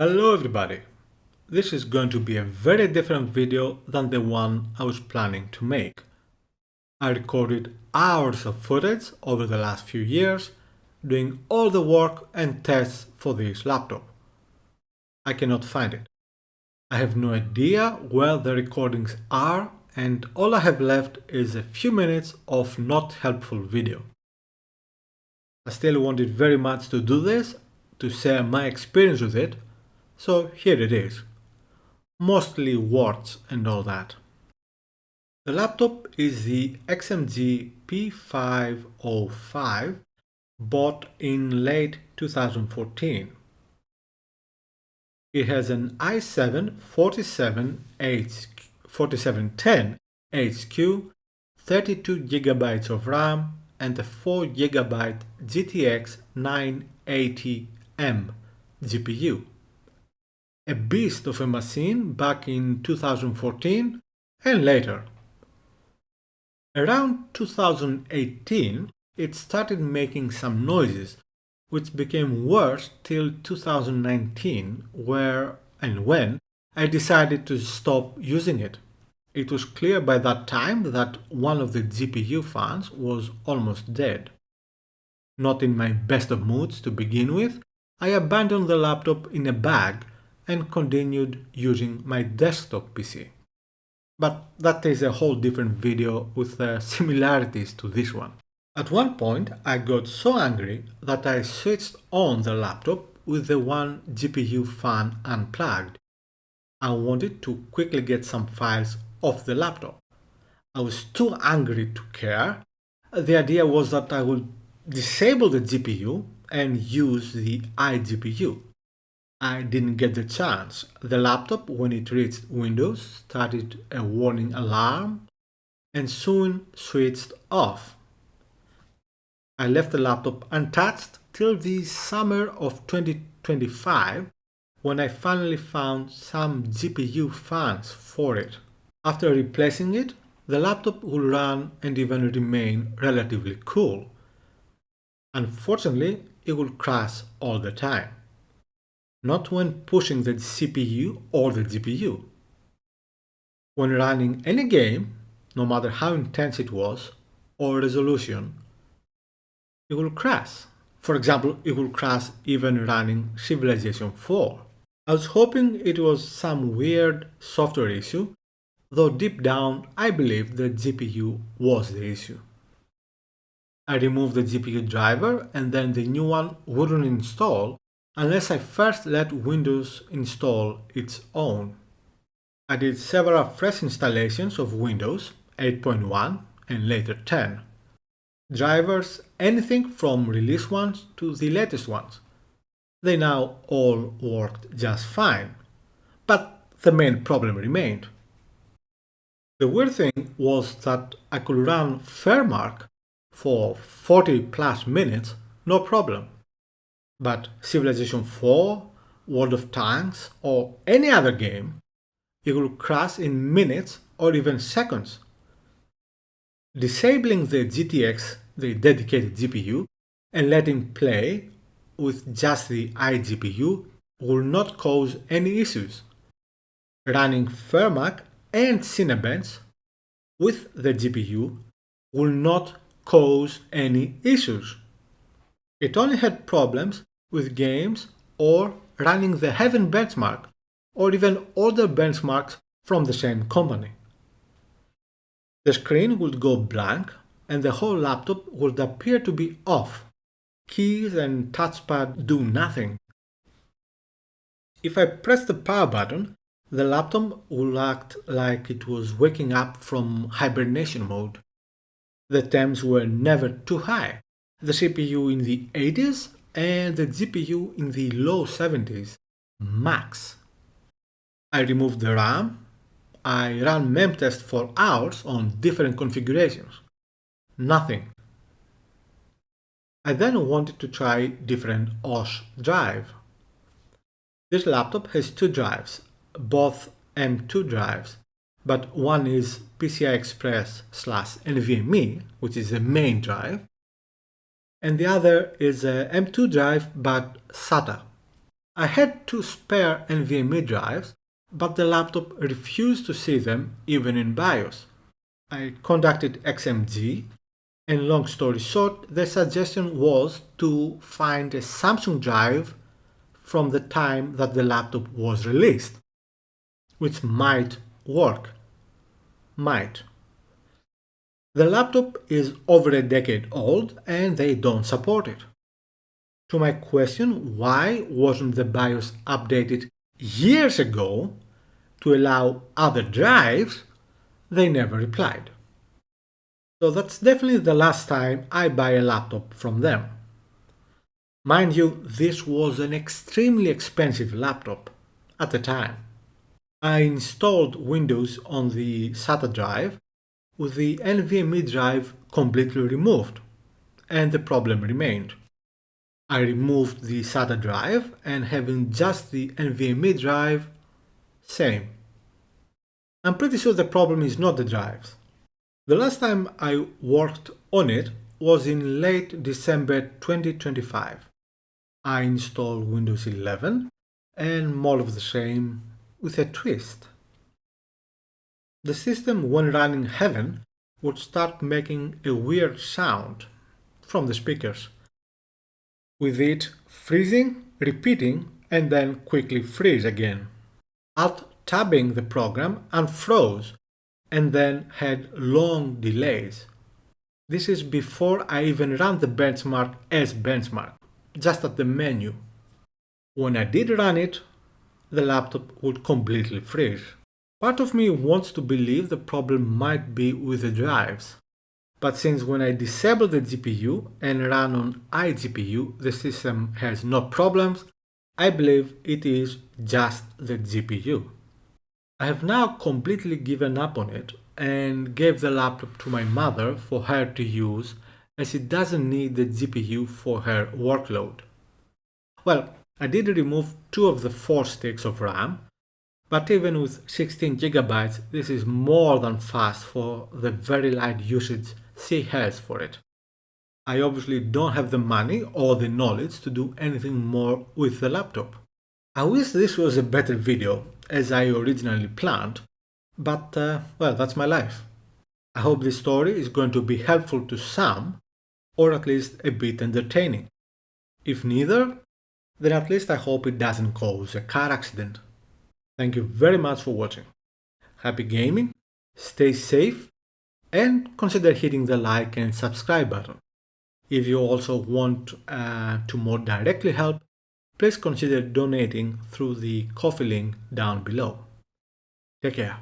Hello everybody! This is going to be a very different video than the one I was planning to make. I recorded hours of footage over the last few years, doing all the work and tests for this laptop. I cannot find it. I have no idea where the recordings are, and all I have left is a few minutes of not helpful video. I still wanted very much to do this, to share my experience with it, so here it is. Mostly words and all that. The laptop is the XMG P505 bought in late 2014. It has an i7 4710 HQ, 32GB of RAM and a 4GB GTX 980M GPU. A beast of a machine back in 2014 and later. Around 2018, it started making some noises, which became worse till 2019, where and when I decided to stop using it. It was clear by that time that one of the GPU fans was almost dead. Not in my best of moods to begin with, I abandoned the laptop in a bag and continued using my desktop PC. But that is a whole different video with similarities to this one. At one point I got so angry that I switched on the laptop with the one GPU fan unplugged. I wanted to quickly get some files off the laptop. I was too angry to care. The idea was that I would disable the GPU and use the iGPU. I didn't get the chance. The laptop, when it reached Windows, started a warning alarm and soon switched off. I left the laptop untouched till the summer of 2025 when I finally found some GPU fans for it. After replacing it, the laptop will run and even remain relatively cool. Unfortunately, it will crash all the time. Not when pushing the CPU or the GPU. When running any game, no matter how intense it was or resolution, it will crash. For example, it will crash even running Civilization 4. I was hoping it was some weird software issue, though deep down I believed the GPU was the issue. I removed the GPU driver and then the new one wouldn't install unless I first let Windows install its own. I did several fresh installations of Windows 8.1 and later 10. Drivers, anything from release ones to the latest ones. They now all worked just fine, but the main problem remained. The weird thing was that I could run Fairmark for 40 plus minutes, no problem. But Civilization 4, World of Tanks, or any other game, it will crash in minutes or even seconds. Disabling the GTX, the dedicated GPU, and letting play with just the iGPU will not cause any issues. Running Fairmark and Cinebench with the GPU will not cause any issues. It only had problems with games or running the Heaven benchmark or even older benchmarks from the same company. The screen would go blank and the whole laptop would appear to be off. Keys and touchpad do nothing. If I press the power button, the laptop will act like it was waking up from hibernation mode. The temps were never too high. The CPU in the 80s and the GPU in the low 70s, max. I removed the RAM. I ran memtest for hours on different configurations. Nothing. I then wanted to try different OS drive. This laptop has two drives, both M2 drives, but one is PCI Express / NVMe, which is the main drive, and the other is a M2 drive but SATA. I had two spare NVMe drives, but the laptop refused to see them even in BIOS. I contacted XMG, and long story short, the suggestion was to find a Samsung drive from the time that the laptop was released, which might work. Might. The laptop is over a decade old and they don't support it. To my question, why wasn't the BIOS updated years ago to allow other drives, they never replied. So that's definitely the last time I buy a laptop from them. Mind you, this was an extremely expensive laptop at the time. I installed Windows on the SATA drive with the NVMe drive completely removed, and the problem remained. I removed the SATA drive and having just the NVMe drive, same. I'm pretty sure the problem is not the drives. The last time I worked on it was in late December 2025. I installed Windows 11 and more of the same with a twist. The system, when running Heaven, would start making a weird sound from the speakers, with it freezing, repeating, and then quickly freeze again. Alt-tabbing the program unfroze and then had long delays. This is before I even ran the benchmark as benchmark, just at the menu. When I did run it, the laptop would completely freeze. Part of me wants to believe the problem might be with the drives, but since when I disable the GPU and run on iGPU the system has no problems, I believe it is just the GPU. I have now completely given up on it and gave the laptop to my mother for her to use as she doesn't need the GPU for her workload. Well, I did remove 2 of the 4 sticks of RAM, but even with 16 GB this is more than fast for the very light usage she has for it. I obviously don't have the money or the knowledge to do anything more with the laptop. I wish this was a better video as I originally planned, but well, that's my life. I hope this story is going to be helpful to some, or at least a bit entertaining. If neither, then at least I hope it doesn't cause a car accident. Thank you very much for watching. Happy gaming, stay safe, and consider hitting the like and subscribe button. If you also want to more directly help, please consider donating through the Ko-fi link down below. Take care.